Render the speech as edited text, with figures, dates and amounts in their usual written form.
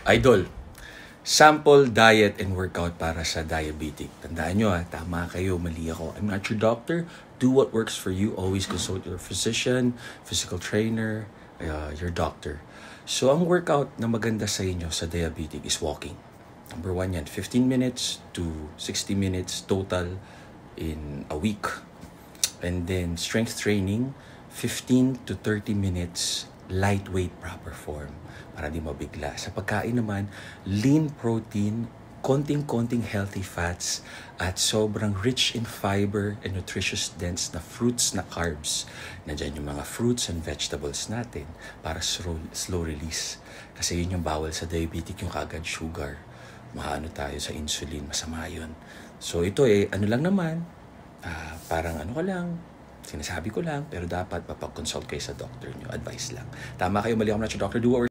Idol, sample diet and workout para sa diabetic. Tandaan nyo tama kayo, mali ako. I'm not your doctor. Do what works for you. Always consult your physician, physical trainer, your doctor. So, ang workout na maganda sa inyo sa diabetic is walking. Number 1 yan, 15 minutes to 60 minutes total in a week. And then, strength training, 15 to 30 minutes lightweight proper form para di mabigla. Sa pagkain naman, lean protein, konting-konting healthy fats, at sobrang rich in fiber and nutritious dense na fruits na carbs. Nandiyan yung mga fruits and vegetables natin para slow release. Kasi yun yung bawal sa diabetic, yung kagad sugar. Maano tayo sa insulin, masama yun. So ito ano lang naman, parang ano ka lang, sinasabi ko lang, pero dapat mapag-consult kayo sa doctor nyo. Advice lang. Tama kayo, mali ako na sa doctor. Do what